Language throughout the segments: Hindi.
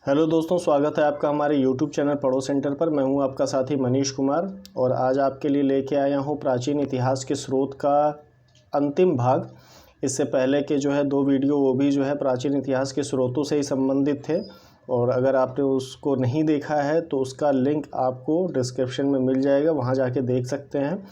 हेलो दोस्तों, स्वागत है आपका हमारे YouTube चैनल पढ़ो सेंटर पर। मैं हूं आपका साथी मनीष कुमार और आज आपके लिए लेके आया हूं प्राचीन इतिहास के स्रोत का अंतिम भाग। इससे पहले के जो है 2 वीडियो वो भी जो है प्राचीन इतिहास के स्रोतों से ही संबंधित थे और अगर आपने उसको नहीं देखा है तो उसका लिंक आपको डिस्क्रिप्शन में मिल जाएगा, वहां जाके देख सकते हैं।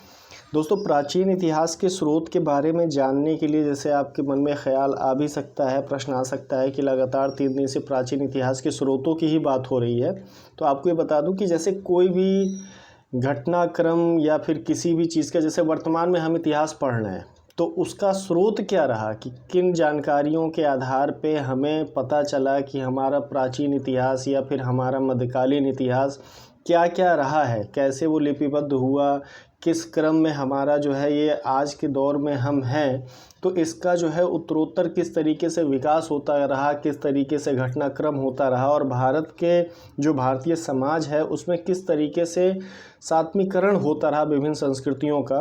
दोस्तों, प्राचीन इतिहास के स्रोत के बारे में जानने के लिए जैसे आपके मन में ख्याल आ भी सकता है, प्रश्न आ सकता है कि लगातार 3 दिन से प्राचीन इतिहास के स्रोतों की ही बात हो रही है, तो आपको ये बता दूं कि जैसे कोई भी घटनाक्रम या फिर किसी भी चीज़ का, जैसे वर्तमान में हम इतिहास पढ़ रहे हैं तो उसका स्रोत क्या रहा कि किन जानकारियों के आधार पे हमें पता चला कि हमारा प्राचीन इतिहास या फिर हमारा मध्यकालीन इतिहास क्या क्या रहा है, कैसे वो लिपिबद्ध हुआ, किस क्रम में हमारा जो है ये आज के दौर में हम हैं, तो इसका जो है उत्तरोत्तर किस तरीके से विकास होता रहा, किस तरीके से घटनाक्रम होता रहा और भारत के जो भारतीय समाज है उसमें किस तरीके से सात्मीकरण होता रहा विभिन्न संस्कृतियों का।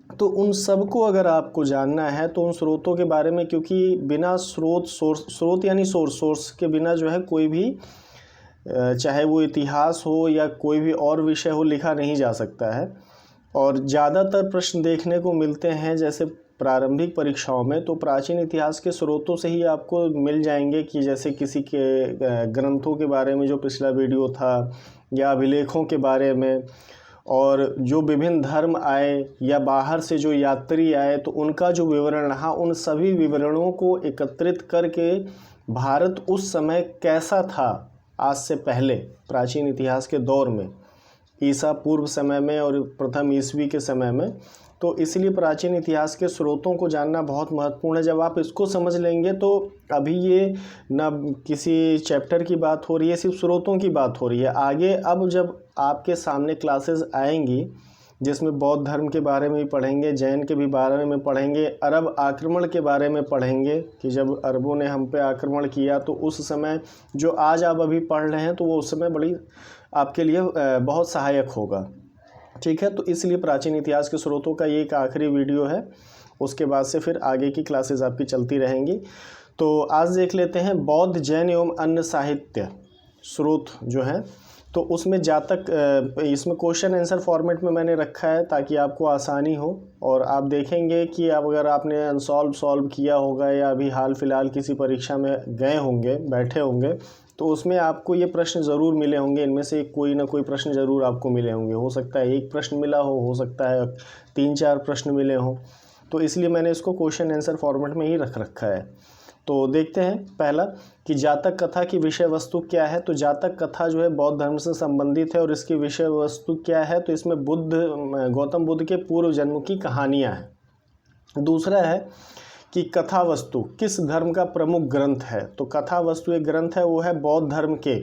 तो उन सब को अगर आपको जानना है तो उन स्रोतों के बारे में, क्योंकि बिना स्रोत यानी सोर्स के बिना जो है कोई भी चाहे वो इतिहास हो या कोई भी और विषय हो लिखा नहीं जा सकता है। और ज़्यादातर प्रश्न देखने को मिलते हैं जैसे प्रारंभिक परीक्षाओं में तो प्राचीन इतिहास के स्रोतों से ही आपको मिल जाएंगे कि जैसे किसी के ग्रंथों के बारे में जो पिछला वीडियो था या अभिलेखों के बारे में, और जो विभिन्न धर्म आए या बाहर से जो यात्री आए तो उनका जो विवरण रहा, उन सभी विवरणों को एकत्रित करके भारत उस समय कैसा था आज से पहले प्राचीन इतिहास के दौर में, ईसा पूर्व समय में और प्रथम ईस्वी के समय में, तो इसलिए प्राचीन इतिहास के स्रोतों को जानना बहुत महत्वपूर्ण है। जब आप इसको समझ लेंगे तो अभी ये न किसी चैप्टर की बात हो रही है, सिर्फ स्रोतों की बात हो रही है। आगे अब जब आपके सामने क्लासेस आएंगी जिसमें बौद्ध धर्म के बारे में भी पढ़ेंगे, जैन के भी बारे में पढ़ेंगे, अरब आक्रमण के बारे में पढ़ेंगे कि जब अरबों ने हम पे आक्रमण किया तो उस समय जो आज आप अभी पढ़ रहे हैं तो वो उस समय बड़ी आपके लिए बहुत सहायक होगा। ठीक है, तो इसलिए प्राचीन इतिहास के स्रोतों का ये एक आखिरी वीडियो है, उसके बाद से फिर आगे की क्लासेस आपकी चलती रहेंगी। तो आज देख लेते हैं बौद्ध, जैन एवं अन्य साहित्य स्रोत जो हैं, तो उसमें जातक इसमें क्वेश्चन आंसर फॉर्मेट में मैंने रखा है ताकि आपको आसानी हो। और आप देखेंगे कि अब अगर आपने सॉल्व किया होगा या अभी हाल फिलहाल किसी परीक्षा में गए होंगे, बैठे होंगे, तो उसमें आपको ये प्रश्न ज़रूर मिले होंगे। इनमें से कोई ना कोई प्रश्न ज़रूर आपको मिले होंगे। हो सकता है एक प्रश्न मिला हो सकता है 3-4 प्रश्न मिले हों, तो इसलिए मैंने इसको क्वेश्चन आंसर फॉर्मेट में ही रख रखा है। तो देखते हैं पहला कि जातक कथा की विषय वस्तु क्या है। तो जातक कथा जो है बौद्ध धर्म से संबंधित है और इसकी विषय वस्तु क्या है, तो इसमें गौतम बुद्ध के पूर्व जन्म की कहानियाँ हैं। दूसरा है कि कथा वस्तु किस धर्म का प्रमुख ग्रंथ है। तो कथा वस्तु एक ग्रंथ है, वो है बौद्ध धर्म के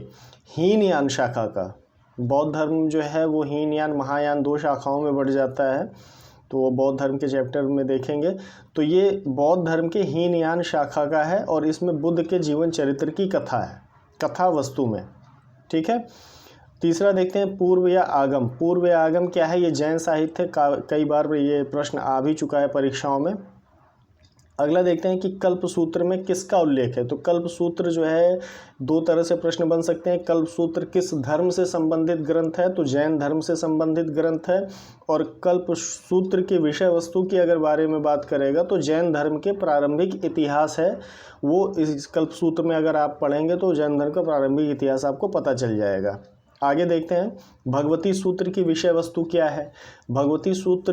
हीनयान शाखा का। बौद्ध धर्म जो है वो हीनयान महायान 2 शाखाओं में बढ़ जाता है, तो वो बौद्ध धर्म के चैप्टर में देखेंगे। तो ये बौद्ध धर्म के हीनयान शाखा का है और इसमें बुद्ध के जीवन चरित्र की कथा है कथा वस्तु में। ठीक है, तीसरा देखते हैं पूर्व या आगम। पूर्व या आगम क्या है, ये जैन साहित्य का कई बार ये प्रश्न आ भी चुका है परीक्षाओं में। अगला देखते हैं कि कल्प सूत्र में किसका उल्लेख है। तो कल्प सूत्र जो है 2 तरह से प्रश्न बन सकते हैं। कल्प सूत्र किस धर्म से संबंधित ग्रंथ है, तो जैन धर्म से संबंधित ग्रंथ है। और कल्प सूत्र की विषय वस्तु की अगर बारे में बात करेगा तो जैन धर्म के प्रारंभिक इतिहास है वो। इस कल्प सूत्र में अगर आप पढ़ेंगे तो जैन धर्म का प्रारंभिक इतिहास आपको पता चल जाएगा। आगे देखते हैं भगवती सूत्र की विषय वस्तु क्या है। भगवती सूत्र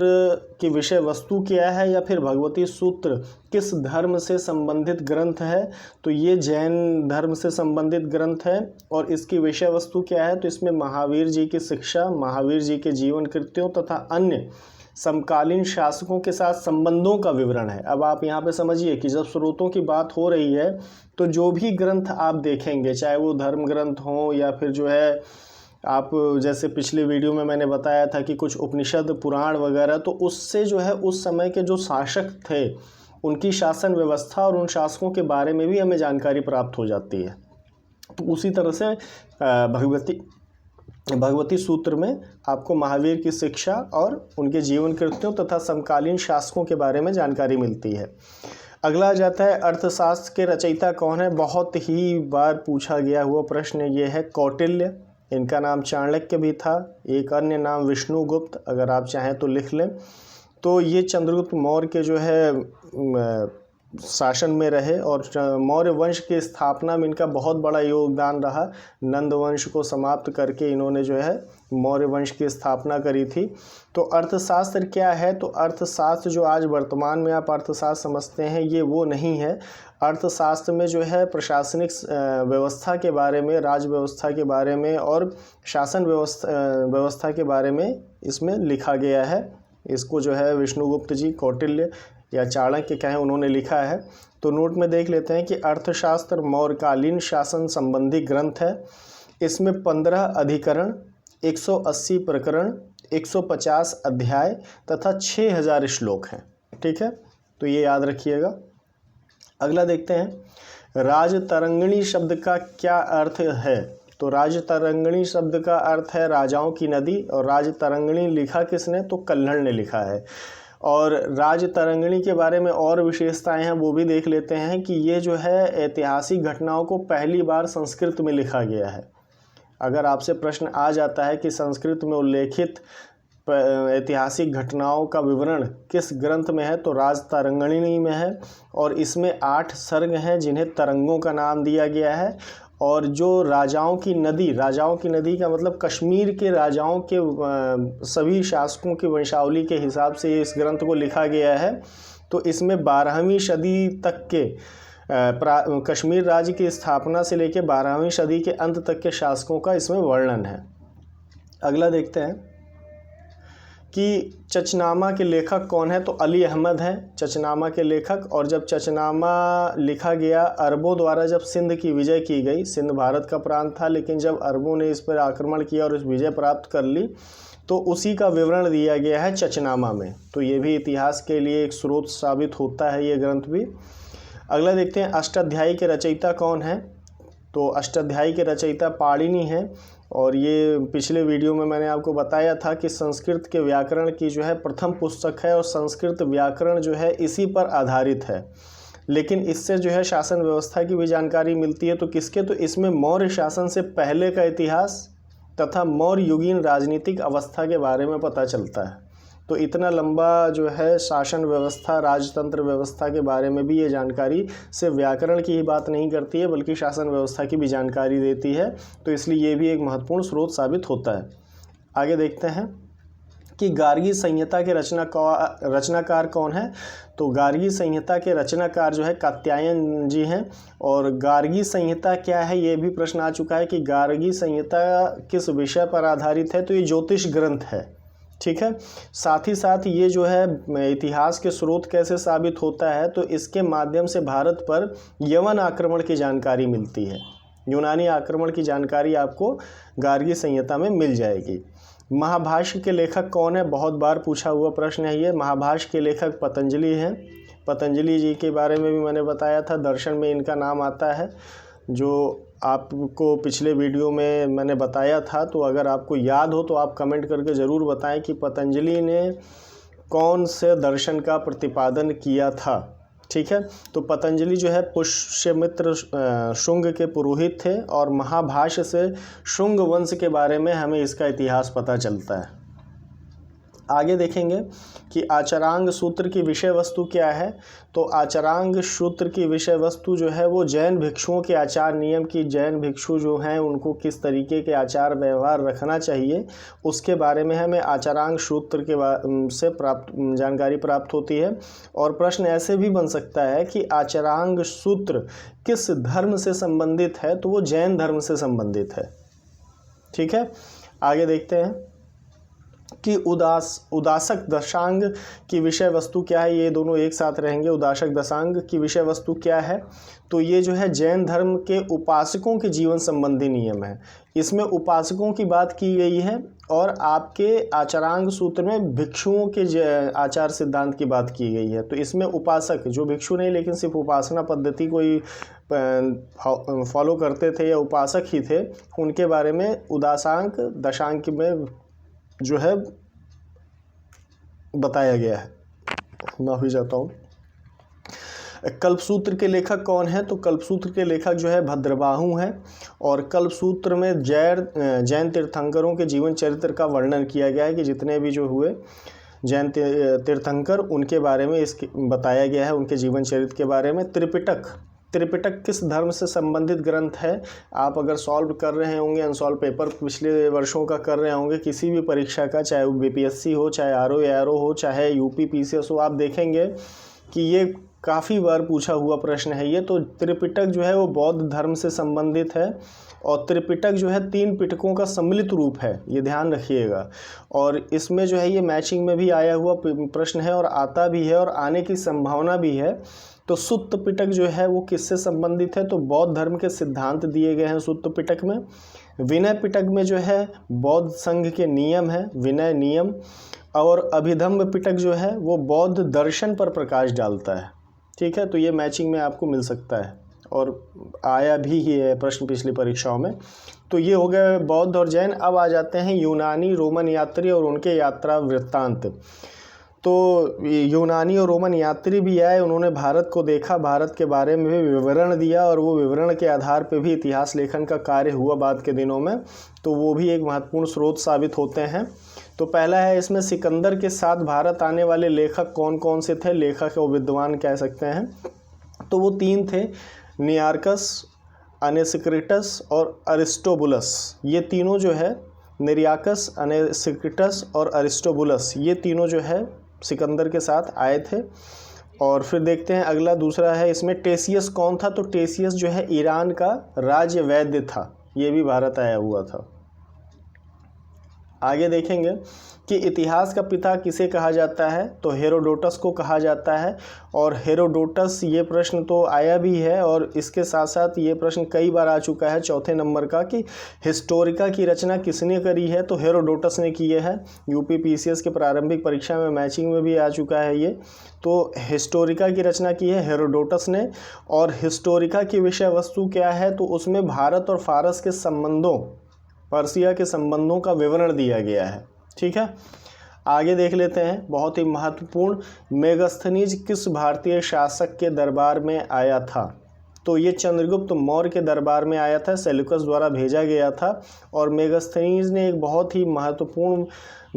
की विषय वस्तु क्या है या फिर भगवती सूत्र किस धर्म से संबंधित ग्रंथ है, तो ये जैन धर्म से संबंधित ग्रंथ है। और इसकी विषय वस्तु क्या है, तो इसमें महावीर जी की शिक्षा, महावीर जी के जीवन कृत्यों तथा अन्य समकालीन शासकों के साथ संबंधों का विवरण है। अब आप यहाँ पे समझिए कि जब स्रोतों की बात हो रही है तो जो भी ग्रंथ आप देखेंगे, चाहे वो धर्म ग्रंथ हों या फिर जो है आप जैसे पिछले वीडियो में मैंने बताया था कि कुछ उपनिषद पुराण वगैरह, तो उससे जो है उस समय के जो शासक थे उनकी शासन व्यवस्था और उन शासकों के बारे में भी हमें जानकारी प्राप्त हो जाती है। तो उसी तरह से भगवती सूत्र में आपको महावीर की शिक्षा और उनके जीवन कृत्यों तथा समकालीन शासकों के बारे में जानकारी मिलती है। अगला आ जाता है अर्थशास्त्र के रचयिता कौन है। बहुत ही बार पूछा गया हुआ प्रश्न ये है कौटिल्य। इनका नाम चाणक्य भी था। एक अन्य नाम विष्णुगुप्त, अगर आप चाहें तो लिख लें। तो ये चंद्रगुप्त मौर्य के जो है शासन में रहे और मौर्य वंश की स्थापना में इनका बहुत बड़ा योगदान रहा। नंद वंश को समाप्त करके इन्होंने जो है मौर्य वंश की स्थापना करी थी। तो अर्थशास्त्र क्या है, तो अर्थशास्त्र जो आज वर्तमान में आप अर्थशास्त्र समझते हैं ये वो नहीं है। अर्थशास्त्र में जो है प्रशासनिक व्यवस्था के बारे में, राज्य व्यवस्था के बारे में और शासन व्यवस्था के बारे में इसमें लिखा गया है। इसको जो है विष्णुगुप्त जी, कौटिल्य या चाणक्य कहें, उन्होंने लिखा है। तो नोट में देख लेते हैं कि अर्थशास्त्र मौर्यकालीन शासन संबंधी ग्रंथ है। इसमें 15 अधिकरण, 180 प्रकरण, 150 अध्याय तथा 6000 श्लोक हैं। ठीक है, तो ये याद रखिएगा। अगला देखते हैं राजतरंगिणी शब्द का क्या अर्थ है। तो राजतरंगिणी शब्द का अर्थ है राजाओं की नदी। और राजतरंगिणी लिखा किसने, तो कल्हड़ ने लिखा है। और राजतरंगिणी के बारे में और विशेषताएं हैं वो भी देख लेते हैं कि ये जो है ऐतिहासिक घटनाओं को पहली बार संस्कृत में लिखा गया है। अगर आपसे प्रश्न आ जाता है कि संस्कृत में उल्लेखित ऐतिहासिक घटनाओं का विवरण किस ग्रंथ में है, तो राजतरंगिणी में है। और इसमें 8 सर्ग हैं जिन्हें तरंगों का नाम दिया गया है। और जो राजाओं की नदी का मतलब कश्मीर के राजाओं के सभी शासकों की वंशावली के हिसाब से इस ग्रंथ को लिखा गया है। तो इसमें 12वीं सदी तक के कश्मीर राज्य की स्थापना से लेकर 12वीं सदी के अंत तक के शासकों का इसमें वर्णन है। अगला देखते हैं कि चचनामा के लेखक कौन है, तो अली अहमद हैं चचनामा के लेखक। और जब चचनामा लिखा गया अरबों द्वारा, जब सिंध की विजय की गई, सिंध भारत का प्रांत था, लेकिन जब अरबों ने इस पर आक्रमण किया और इस विजय प्राप्त कर ली, तो उसी का विवरण दिया गया है चचनामा में। तो ये भी इतिहास के लिए एक स्रोत साबित होता है ये ग्रंथ भी। अगला देखते हैं अष्टाध्यायी के रचयिता कौन है। तो अष्टाध्यायी के रचयिता पाणिनि हैं। और ये पिछले वीडियो में मैंने आपको बताया था कि संस्कृत के व्याकरण की जो है प्रथम पुस्तक है और संस्कृत व्याकरण जो है इसी पर आधारित है। लेकिन इससे जो है शासन व्यवस्था की भी जानकारी मिलती है। तो किसके, तो इसमें मौर्य शासन से पहले का इतिहास तथा मौर्य युगीन राजनीतिक अवस्था के बारे में पता चलता है। तो इतना लंबा जो है शासन व्यवस्था, राजतंत्र व्यवस्था के बारे में भी ये जानकारी सिर्फ व्याकरण की ही बात नहीं करती है बल्कि शासन व्यवस्था की भी जानकारी देती है। तो इसलिए ये भी एक महत्वपूर्ण स्रोत साबित होता है। आगे देखते हैं कि गार्गी संहिता के रचनाकार कौन है। तो गार्गी संहिता के रचनाकार जो है कात्यायन जी हैं। और गार्गी संहिता क्या है, ये भी प्रश्न आ चुका है कि गार्गी संहिता किस विषय पर आधारित है। तो ये ज्योतिष ग्रंथ है। ठीक है, साथ ही साथ ये जो है इतिहास के स्रोत कैसे साबित होता है, तो इसके माध्यम से भारत पर यवन आक्रमण की जानकारी मिलती है। यूनानी आक्रमण की जानकारी आपको गार्गी संहिता में मिल जाएगी। महाभाष्य के लेखक कौन है, बहुत बार पूछा हुआ प्रश्न है ये। महाभाष्य के लेखक पतंजलि हैं। पतंजलि जी के बारे में भी मैंने बताया था, दर्शन में इनका नाम आता है, जो आपको पिछले वीडियो में मैंने बताया था। तो अगर आपको याद हो तो आप कमेंट करके ज़रूर बताएं कि पतंजलि ने कौन से दर्शन का प्रतिपादन किया था। ठीक है, तो पतंजलि जो है पुष्यमित्र शुंग के पुरोहित थे और महाभाष्य से शुंग वंश के बारे में हमें इसका इतिहास पता चलता है। आगे देखेंगे कि आचरांग सूत्र की विषय वस्तु क्या है। तो आचरांग सूत्र की विषय वस्तु जो है वो जैन भिक्षुओं के आचार नियम की, जैन भिक्षु जो हैं उनको किस तरीके के आचार व्यवहार रखना चाहिए उसके बारे में हमें आचरांग सूत्र के से जानकारी प्राप्त होती है। और प्रश्न ऐसे भी बन सकता है कि आचरांग सूत्र किस धर्म से संबंधित है, तो वो जैन धर्म से संबंधित है। ठीक है, आगे देखते हैं कि उदासक दशांग की विषय वस्तु क्या है। ये दोनों एक साथ रहेंगे। उदासक दशांग की विषय वस्तु क्या है, तो ये जो है जैन धर्म के उपासकों के जीवन संबंधी नियम है। इसमें उपासकों की बात की गई है और आपके आचरांग सूत्र में भिक्षुओं के आचार सिद्धांत की बात की गई है। तो इसमें उपासक जो भिक्षु नहीं लेकिन सिर्फ उपासना पद्धति को ही फॉलो करते थे या उपासक ही थे, उनके बारे में उदासांक दशांक में जो है बताया गया है। माफ़ी चाहता हूँ। कल्पसूत्र के लेखक कौन हैं? तो कल्पसूत्र के लेखक जो है भद्रबाहु हैं और कल्पसूत्र में जैन तीर्थंकरों के जीवन चरित्र का वर्णन किया गया है कि जितने भी जो हुए जैन तीर्थंकर उनके बारे में इसके बताया गया है, उनके जीवन चरित्र के बारे में। त्रिपिटक किस धर्म से संबंधित ग्रंथ है? आप अगर सॉल्व कर रहे होंगे, अनसॉल्व पेपर पिछले वर्षों का कर रहे होंगे किसी भी परीक्षा का, चाहे वो बीपीएससी हो, चाहे आरओ हो, चाहे यूपी पीसीएस हो, आप देखेंगे कि ये काफ़ी बार पूछा हुआ प्रश्न है ये। तो त्रिपिटक जो है वो बौद्ध धर्म से संबंधित है और त्रिपिटक जो है 3 पिटकों का सम्मिलित रूप है, ये ध्यान रखिएगा। और इसमें जो है ये मैचिंग में भी आया हुआ प्रश्न है और आता भी है और आने की संभावना भी है। तो सुत्त पिटक जो है वो किससे संबंधित है? तो बौद्ध धर्म के सिद्धांत दिए गए हैं सुत्त पिटक में। विनय पिटक में जो है बौद्ध संघ के नियम है, विनय नियम। और अभिधम्म पिटक जो है वो बौद्ध दर्शन पर प्रकाश डालता है। ठीक है, तो ये मैचिंग में आपको मिल सकता है और आया भी ही है प्रश्न पिछली परीक्षाओं में। तो ये हो गया बौद्ध और जैन। अब आ जाते हैं यूनानी रोमन यात्री और उनके यात्रा वृत्तांत। तो यूनानी और रोमन यात्री भी आए, उन्होंने भारत को देखा, भारत के बारे में भी विवरण दिया और वो विवरण के आधार पर भी इतिहास लेखन का कार्य हुआ बाद के दिनों में। तो वो भी एक महत्वपूर्ण स्रोत साबित होते हैं। तो पहला है इसमें सिकंदर के साथ भारत आने वाले लेखक कौन कौन से थे? लेखक और विद्वान कह सकते हैं। तो वो 3 थे, नियार्कस, अनेसिक्रिटस और अरिस्टोबुलस। ये तीनों जो है निरियाकस, अनेसिक्रिटस और अरिस्टोबुलस, ये तीनों जो है सिकंदर के साथ आए थे। और फिर देखते हैं अगला दूसरा है इसमें टेसियस कौन था? तो टेसियस जो है ईरान का राज्य वैद्य था, ये भी भारत आया हुआ था। आगे देखेंगे कि इतिहास का पिता किसे कहा जाता है? तो हेरोडोटस को कहा जाता है। और हेरोडोटस, ये प्रश्न तो आया भी है और इसके साथ साथ ये प्रश्न कई बार आ चुका है 4थे नंबर का कि हिस्टोरिका की रचना किसने करी है? तो हेरोडोटस ने की है। यूपी पीसीएस के प्रारंभिक परीक्षा में मैचिंग में भी आ चुका है ये। तो हिस्टोरिका की रचना की है हेरोडोटस ने। और हिस्टोरिका की विषय वस्तु क्या है? तो उसमें भारत और फारस के संबंधों, पर्सिया के संबंधों का विवरण दिया गया है। ठीक है, आगे देख लेते हैं। बहुत ही महत्वपूर्ण, मेगस्थनीज किस भारतीय शासक के दरबार में आया था? तो ये चंद्रगुप्त मौर्य के दरबार में आया था, सेल्यूकस द्वारा भेजा गया था। और मेगस्थनीज ने एक बहुत ही महत्वपूर्ण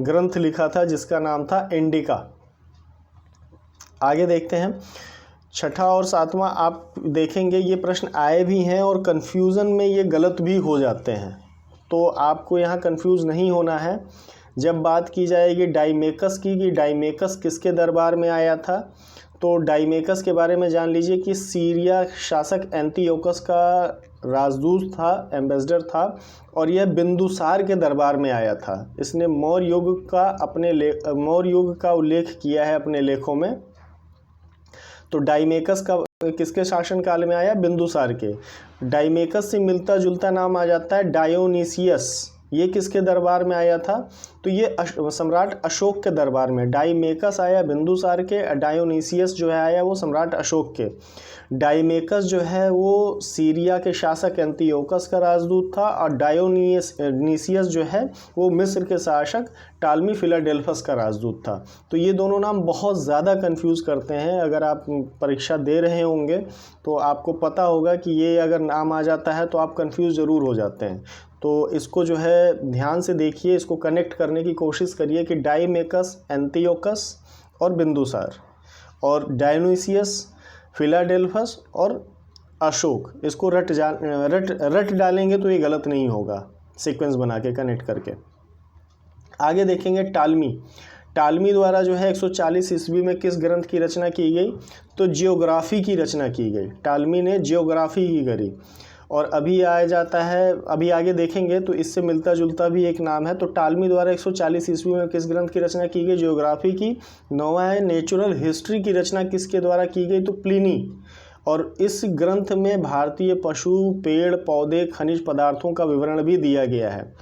ग्रंथ लिखा था जिसका नाम था इंडिका। आगे देखते हैं 6ठा और 7वां। आप देखेंगे ये प्रश्न आए भी हैं और कन्फ्यूज़न में ये गलत भी हो जाते हैं, तो आपको यहाँ कंफ्यूज नहीं होना है। जब बात की जाएगी डाइमेकस की कि डाइमेकस किसके दरबार में आया था, तो डाइमेकस के बारे में जान लीजिए कि सीरिया शासक एंटियोकस का राजदूत था, एम्बेसडर था और यह बिंदुसार के दरबार में आया था। इसने मौर्य युग का उल्लेख किया है अपने लेखों में। तो डाइमेकस का किसके शासनकाल में आया? बिंदुसार के। डाइमेकस से मिलता जुलता नाम आ जाता है डायोनीसियस, ये किसके दरबार में आया था? तो ये सम्राट अशोक के दरबार में। डाइमेकस आया बिंदुसार के, डायोनीसियस जो है आया वो सम्राट अशोक के। डाइमेकस जो है वो सीरिया के शासक एंटियोकस का राजदूत था और डायोनीसियस जो है वो मिस्र के शासक टालमी फिलाडेल्फस का राजदूत था। तो ये दोनों नाम बहुत ज़्यादा कंफ्यूज करते हैं। अगर आप परीक्षा दे रहे होंगे तो आपको पता होगा कि ये अगर नाम आ जाता है तो आप कंफ्यूज ज़रूर हो जाते हैं। तो इसको जो है ध्यान से देखिए, इसको कनेक्ट करने की कोशिश करिए कि डाइमेकस, एंटियोकस और बिंदुसार, और डायोनीसियस, फिलाडेल्फस और अशोक, इसको रट डालेंगे तो ये गलत नहीं होगा, सीक्वेंस बना के कनेक्ट करके। आगे देखेंगे टालमी द्वारा जो है 140 ईस्वी में किस ग्रंथ की रचना की गई? तो जियोग्राफी की रचना की गई। टालमी ने जियोग्राफी की करी। और अभी आया जाता है, अभी आगे देखेंगे तो इससे मिलता जुलता भी एक नाम है। तो टालमी द्वारा 140 ईस्वी में किस ग्रंथ की रचना की गई? जियोग्राफी की। 9वां है नेचुरल हिस्ट्री की रचना किसके द्वारा की गई? तो प्लिनी। और इस ग्रंथ में भारतीय पशु, पेड़ पौधे, खनिज पदार्थों का विवरण भी दिया गया है।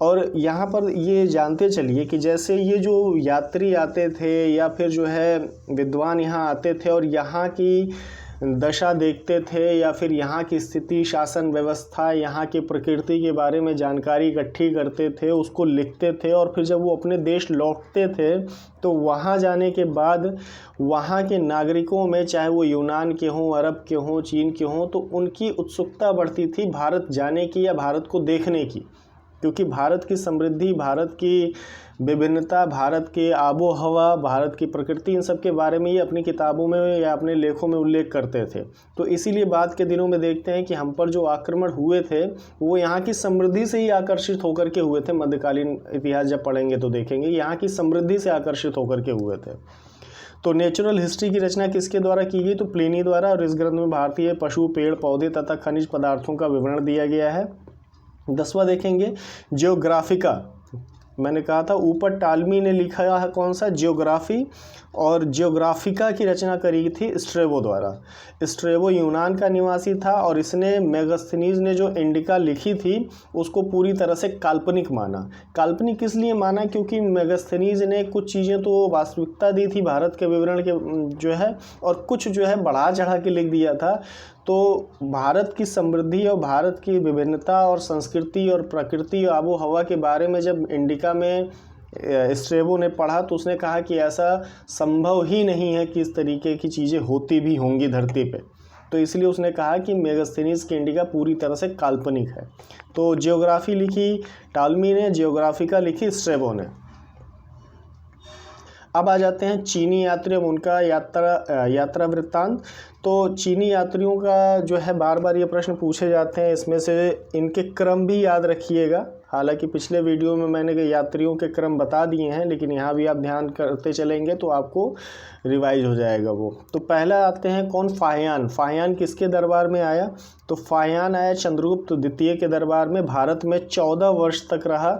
और यहाँ पर ये जानते चलिए कि जैसे ये जो यात्री आते थे या फिर जो है विद्वान यहाँ आते थे और यहाँ की दशा देखते थे या फिर यहाँ की स्थिति, शासन व्यवस्था, यहाँ की प्रकृति के बारे में जानकारी इकट्ठी करते थे, उसको लिखते थे और फिर जब वो अपने देश लौटते थे तो वहाँ जाने के बाद वहाँ के नागरिकों में, चाहे वो यूनान के हों, अरब के हों, चीन के हों, तो उनकी उत्सुकता बढ़ती थी भारत जाने की या भारत को देखने की, क्योंकि भारत की समृद्धि, भारत की विभिन्नता, भारत के आबो हवा, भारत की प्रकृति, इन सब के बारे में ये अपनी किताबों में या अपने लेखों में उल्लेख करते थे। तो इसीलिए बाद के दिनों में देखते हैं कि हम पर जो आक्रमण हुए थे वो यहाँ की समृद्धि से ही आकर्षित होकर के हुए थे। मध्यकालीन इतिहास जब पढ़ेंगे तो देखेंगे यहाँ की समृद्धि से आकर्षित होकर के हुए थे। तो नेचुरल हिस्ट्री की रचना किसके द्वारा की गई? तो प्लिनी द्वारा, और इस ग्रंथ में भारतीय पशु, पेड़ पौधे तथा खनिज पदार्थों का विवरण दिया गया है। 10वां देखेंगे जियोग्राफिका। मैंने कहा था ऊपर टालमी ने लिखा है कौन सा? जियोग्राफी, और जियोग्राफिका की रचना करी थी स्ट्रेबो द्वारा। स्ट्रेबो यूनान का निवासी था और इसने मेगास्थनीज ने जो इंडिका लिखी थी उसको पूरी तरह से काल्पनिक माना। काल्पनिक किस लिए माना? क्योंकि मेगास्थनीज ने कुछ चीज़ें तो वास्तविकता दी थी भारत के विवरण के जो है, और कुछ जो है बढ़ा चढ़ा के लिख दिया था। तो भारत की समृद्धि और भारत की विभिन्नता और संस्कृति और प्रकृति और आबो हवा के बारे में जब इंडिका में स्ट्रेबो ने पढ़ा तो उसने कहा कि ऐसा संभव ही नहीं है कि इस तरीके की चीज़ें होती भी होंगी धरती पे। तो इसलिए उसने कहा कि मेगास्थनीज की इंडिका पूरी तरह से काल्पनिक है। तो जियोग्राफी लिखी टालमी ने, जियोग्राफिका लिखी स्ट्रेबो ने। अब आ जाते हैं चीनी यात्री, अब उनका यात्रा वृत्तांत। तो चीनी यात्रियों का जो है बार बार ये प्रश्न पूछे जाते हैं, इसमें से इनके क्रम भी याद रखिएगा। हालांकि पिछले वीडियो में मैंने यात्रियों के क्रम बता दिए हैं, लेकिन यहाँ भी आप ध्यान करते चलेंगे तो आपको रिवाइज हो जाएगा वो। तो पहला आते हैं कौन? फाहियान। फाहियान किसके दरबार में आया? तो फाहियान आया चंद्रगुप्त द्वितीय के दरबार में, भारत में 14 वर्ष तक रहा।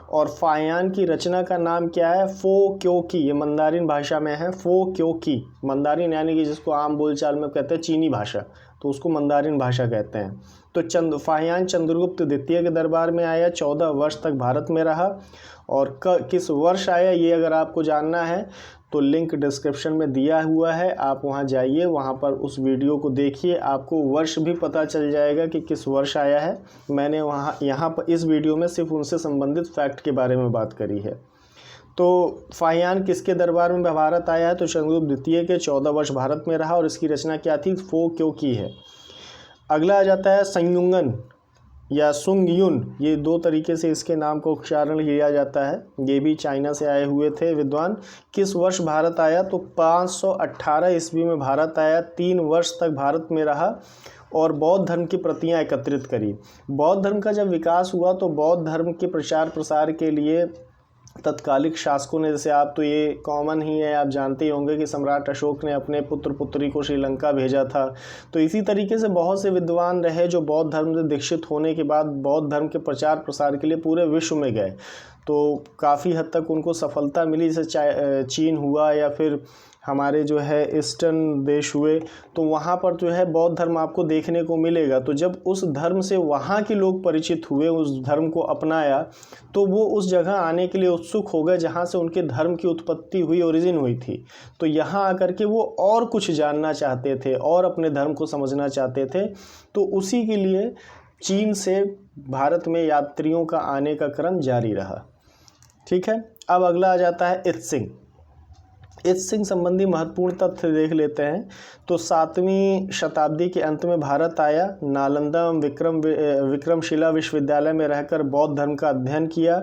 और फाहियान की रचना का नाम क्या है? फो क्यों की। ये मंदारिन भाषा में है, फो क्यों की। मंदारिन यानी कि जिसको आम बोलचाल में कहते हैं चीनी भाषा, तो उसको मंदारिन भाषा कहते हैं। तो फाहियान चंद्रगुप्त द्वितीय के दरबार में आया, 14 वर्ष तक भारत में रहा। और किस वर्ष आया ये अगर आपको जानना है तो लिंक डिस्क्रिप्शन में दिया हुआ है, आप वहां जाइए, वहां पर उस वीडियो को देखिए, आपको वर्ष भी पता चल जाएगा कि किस वर्ष आया है। मैंने यहाँ पर इस वीडियो में सिर्फ उनसे संबंधित फैक्ट के बारे में बात करी है। तो फाहियान किसके दरबार में भारत आया है? तो चंद्रगुप्त द्वितीय के 14 वर्ष भारत में रहा और इसकी रचना क्या थी? फो क्यों की है। अगला आ जाता है संयुंगन या सुंगयुन। ये 2 तरीके से इसके नाम को उच्चारण किया जाता है। ये भी चाइना से आए हुए थे विद्वान। किस वर्ष भारत आया? तो 518 ईस्वी में भारत आया, 3 वर्ष तक भारत में रहा और बौद्ध धर्म की प्रतियां एकत्रित करी। बौद्ध धर्म का जब विकास हुआ तो बौद्ध धर्म के प्रचार प्रसार के लिए तत्कालिक शासकों ने, जैसे आप तो ये कॉमन ही है, आप जानते ही होंगे कि सम्राट अशोक ने अपने पुत्र पुत्री को श्रीलंका भेजा था। तो इसी तरीके से बहुत से विद्वान रहे जो बौद्ध धर्म से दीक्षित होने के बाद बौद्ध धर्म के प्रचार प्रसार के लिए पूरे विश्व में गए। तो काफ़ी हद तक उनको सफलता मिली, जैसे चीन हुआ या फिर हमारे जो है ईस्टर्न देश हुए, तो वहाँ पर जो है बौद्ध धर्म आपको देखने को मिलेगा। तो जब उस धर्म से वहाँ के लोग परिचित हुए, उस धर्म को अपनाया, तो वो उस जगह आने के लिए उत्सुक हो गए जहाँ से उनके धर्म की उत्पत्ति हुई, ओरिजिन हुई थी। तो यहाँ आकर के वो और कुछ जानना चाहते थे और अपने धर्म को समझना चाहते थे। तो उसी के लिए चीन से भारत में यात्रियों का आने का क्रम जारी रहा। ठीक है, अब अगला आ जाता है इत्सिंग। इत्सिंग संबंधी महत्वपूर्ण तथ्य देख लेते हैं। तो 7वीं शताब्दी के अंत में भारत आया, नालंदा विक्रमशिला विश्वविद्यालय में रहकर बौद्ध धर्म का अध्ययन किया।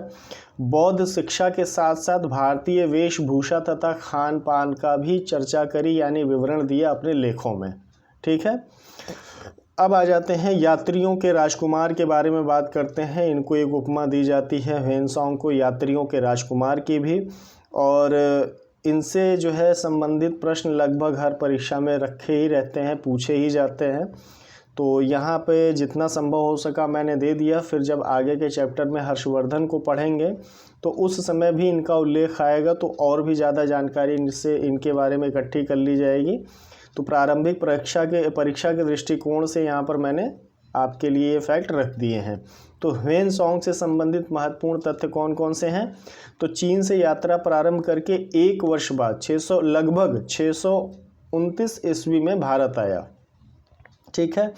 बौद्ध शिक्षा के साथ साथ भारतीय वेशभूषा तथा खान पान का भी चर्चा करी, यानी विवरण दिया अपने लेखों में। ठीक है, अब आ जाते हैं यात्रियों के राजकुमार के बारे में बात करते हैं। इनको एक उपमा दी जाती है ह्वेनसांग को यात्रियों के राजकुमार की भी, और इनसे जो है संबंधित प्रश्न लगभग हर परीक्षा में रखे ही रहते हैं, पूछे ही जाते हैं। तो यहाँ पे जितना संभव हो सका मैंने दे दिया। फिर जब आगे के चैप्टर में हर्षवर्धन को पढ़ेंगे तो उस समय भी इनका उल्लेख आएगा, तो और भी ज़्यादा जानकारी इनके बारे में इकट्ठी कर ली जाएगी। तो प्रारंभिक परीक्षा के दृष्टिकोण से यहाँ पर मैंने आपके लिए ये फैक्ट रख दिए हैं। तो ह्वेनसांग से संबंधित महत्वपूर्ण तथ्य कौन कौन से हैं? तो चीन से यात्रा प्रारंभ करके 1 वर्ष बाद लगभग 629 ईस्वी में भारत आया। ठीक है।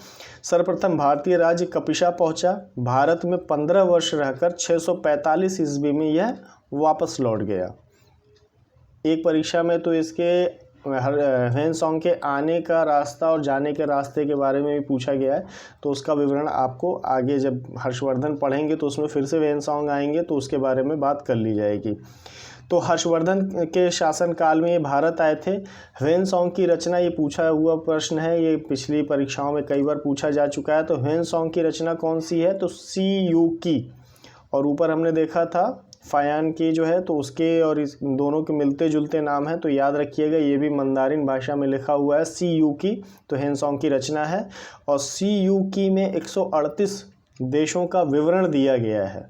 सर्वप्रथम भारतीय राज्य कपिशा पहुंचा। भारत में 15 वर्ष रहकर 645 ईस्वी में यह वापस लौट गया। एक परीक्षा में तो इसके ह्वेनसांग के आने का रास्ता और जाने के रास्ते के बारे में भी पूछा गया है, तो उसका विवरण आपको आगे जब हर्षवर्धन पढ़ेंगे तो उसमें फिर से ह्वेनसांग आएंगे तो उसके बारे में बात कर ली जाएगी। तो हर्षवर्धन के शासनकाल में ये भारत आए थे। ह्वेनसांग की रचना, ये पूछा हुआ प्रश्न है, ये पिछली परीक्षाओं में कई बार पूछा जा चुका है। तो ह्वेनसांग की रचना कौन सी है? तो सी यू की, और ऊपर हमने देखा था फायान की जो है, तो उसके और इस दोनों के मिलते जुलते नाम है, तो याद रखिएगा ये भी मंदारिन भाषा में लिखा हुआ है सी यू की, तो ह्वेनसांग की रचना है। और सी यू की में 138 देशों का विवरण दिया गया है।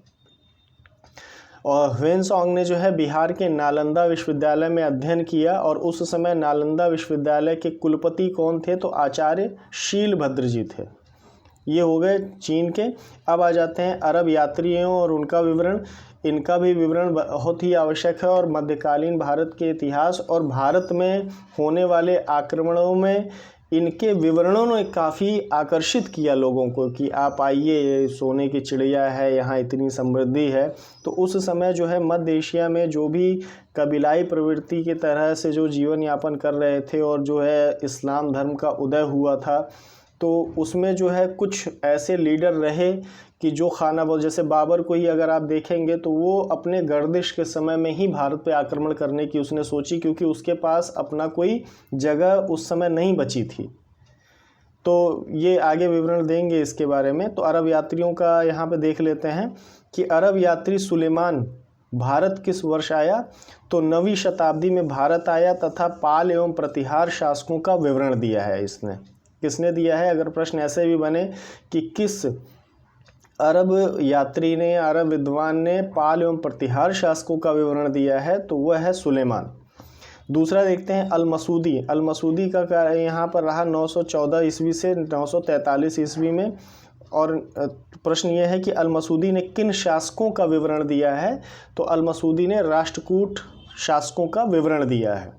और ह्वेनसांग ने जो है बिहार के नालंदा विश्वविद्यालय में अध्ययन किया, और उस समय नालंदा विश्वविद्यालय के कुलपति कौन थे? तो आचार्य शीलभद्र जी थे। ये हो गए चीन के। अब आ जाते हैं अरब यात्रियों और उनका विवरण। इनका भी विवरण बहुत ही आवश्यक है, और मध्यकालीन भारत के इतिहास और भारत में होने वाले आक्रमणों में इनके विवरणों ने काफ़ी आकर्षित किया लोगों को कि आप आइए, सोने की चिड़िया है, यहाँ इतनी समृद्धि है। तो उस समय जो है मध्य एशिया में जो भी कबीलाई प्रवृत्ति की तरह से जो जीवन यापन कर रहे थे और जो है इस्लाम धर्म का उदय हुआ था, तो उसमें जो है कुछ ऐसे लीडर रहे कि जो खानाबदोश, जैसे बाबर को ही अगर आप देखेंगे तो वो अपने गर्दिश के समय में ही भारत पे आक्रमण करने की उसने सोची, क्योंकि उसके पास अपना कोई जगह उस समय नहीं बची थी। तो ये आगे विवरण देंगे इसके बारे में। तो अरब यात्रियों का यहाँ पे देख लेते हैं कि अरब यात्री सुलेमान भारत किस वर्ष आया? तो 9वीं शताब्दी में भारत आया, तथा पाल एवं प्रतिहार शासकों का विवरण दिया है इसने। किसने दिया है? अगर प्रश्न ऐसे भी बने कि किस अरब यात्री ने, अरब विद्वान ने पाल एवं प्रतिहार शासकों का विवरण दिया है, तो वह है सुलेमान। दूसरा देखते हैं अल-मसूदी। अल-मसूदी का यहाँ पर रहा 914 ईस्वी से 943 ईस्वी में। और प्रश्न ये है कि अल-मसूदी ने किन शासकों का विवरण दिया है? तो अल-मसूदी ने राष्ट्रकूट शासकों का विवरण दिया है।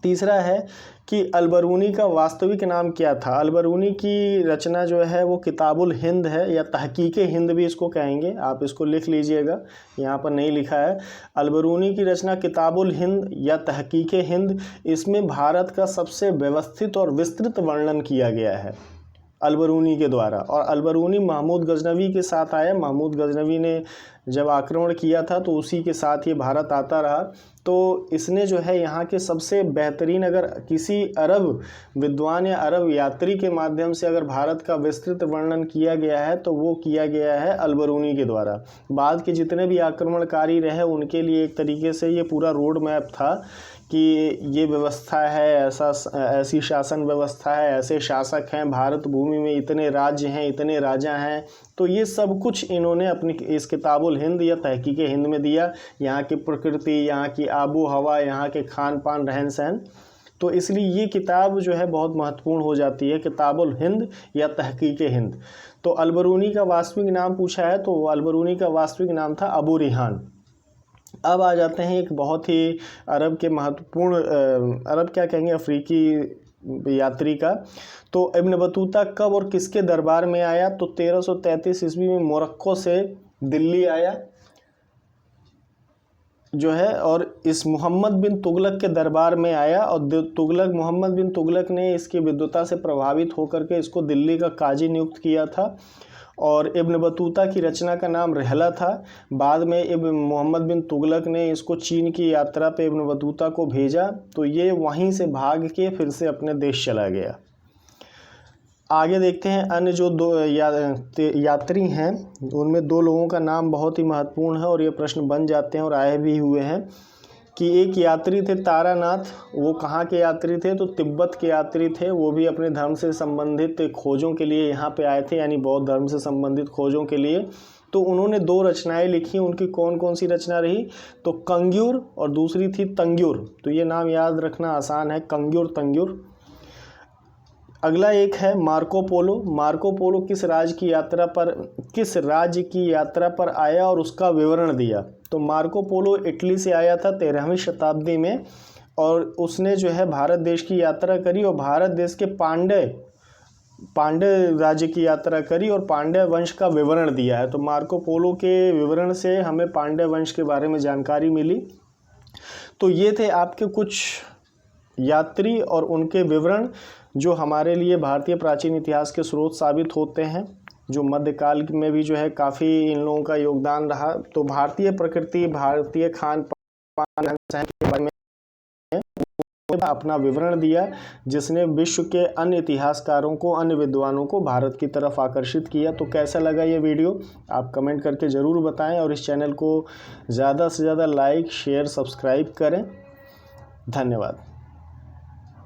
तीसरा है कि अल-बरूनी का वास्तविक नाम क्या था? अल-बरूनी की रचना जो है वो किताबुल हिंद है, या तहकीके हिंद भी इसको कहेंगे, आप इसको लिख लीजिएगा, यहाँ पर नहीं लिखा है। अल-बरूनी की रचना किताबुल हिंद या तहकीके हिंद, इसमें भारत का सबसे व्यवस्थित और विस्तृत वर्णन किया गया है अल-बरूनी के द्वारा। और अल-बरूनी महमूद गजनवी के साथ आया। महमूद गजनवी ने जब आक्रमण किया था तो उसी के साथ ये भारत आता रहा। तो इसने जो है यहाँ के सबसे बेहतरीन, अगर किसी अरब विद्वान या अरब यात्री के माध्यम से अगर भारत का विस्तृत वर्णन किया गया है तो वो किया गया है अल-बरूनी के द्वारा। बाद के जितने भी आक्रमणकारी रहे उनके लिए एक तरीके से ये पूरा रोड मैप था कि ये व्यवस्था है, ऐसी शासन व्यवस्था है, ऐसे शासक हैं, भारत भूमि में इतने राज्य हैं, इतने राजा हैं। तो ये सब कुछ इन्होंने अपनी इस किताबुल हिंद या तहकीके हिंद में दिया। यहाँ की प्रकृति, यहाँ की आबो हवा, यहाँ के खान पान, रहन सहन। तो इसलिए ये किताब जो है बहुत महत्वपूर्ण हो जाती है, किताबुल हिंद या तहकीके हिंद। तो अल-बरूनी का वास्तविक नाम पूछा है, तो अल-बरूनी का वास्तविक नाम था अबू रिहान। अब आ जाते हैं एक बहुत ही अरब के महत्वपूर्ण, अरब क्या कहेंगे, अफ्रीकी यात्री का। तो इब्न बतूता कब और किसके दरबार में आया? तो 1333 ईस्वी में मोरक्को से दिल्ली आया जो है, और इस मोहम्मद बिन तुगलक के दरबार में आया। और मोहम्मद बिन तुगलक ने इसकी विद्वता से प्रभावित होकर के इसको दिल्ली का काजी नियुक्त किया था। और इब्न बतूता की रचना का नाम रहला था। बाद में इब्न मोहम्मद बिन तुगलक ने इसको चीन की यात्रा पे इब्न बतूता को भेजा, तो ये वहीं से भाग के फिर से अपने देश चला गया। आगे देखते हैं अन्य जो दो यात्री हैं, उनमें 2 लोगों का नाम बहुत ही महत्वपूर्ण है और ये प्रश्न बन जाते हैं और आए भी हुए हैं कि एक यात्री थे तारानाथ। वो कहाँ के यात्री थे? तो तिब्बत के यात्री थे। वो भी अपने धर्म से संबंधित खोजों के लिए यहाँ पे आए थे, यानी बौद्ध धर्म से संबंधित खोजों के लिए। तो उन्होंने 2 रचनाएं लिखी। उनकी कौन कौन सी रचना रही? तो कंग्यूर और दूसरी थी तंग्यूर। तो ये नाम याद रखना आसान है, कंग्यूर तंग्यूर। अगला एक है मार्को पोलो। मार्को पोलो किस राज्य की यात्रा पर आया और उसका विवरण दिया? तो मार्को पोलो इटली से आया था 13वीं शताब्दी में, और उसने जो है भारत देश की यात्रा करी और भारत देश के पांड्य पांड्य राज्य की यात्रा करी और पांड्य वंश का विवरण दिया है। तो मार्को पोलो के विवरण से हमें पांड्य वंश के बारे में जानकारी मिली। तो ये थे आपके कुछ यात्री और उनके विवरण जो हमारे लिए भारतीय प्राचीन इतिहास के स्रोत साबित होते हैं, जो मध्यकाल में भी जो है काफ़ी इन लोगों का योगदान रहा। तो भारतीय प्रकृति, भारतीय खान पान के बारे में अपना विवरण दिया, जिसने विश्व के अन्य इतिहासकारों को, अन्य विद्वानों को भारत की तरफ आकर्षित किया। तो कैसा लगा ये वीडियो आप कमेंट करके ज़रूर बताएं और इस चैनल को ज़्यादा से ज़्यादा लाइक, शेयर, सब्सक्राइब करें। धन्यवाद।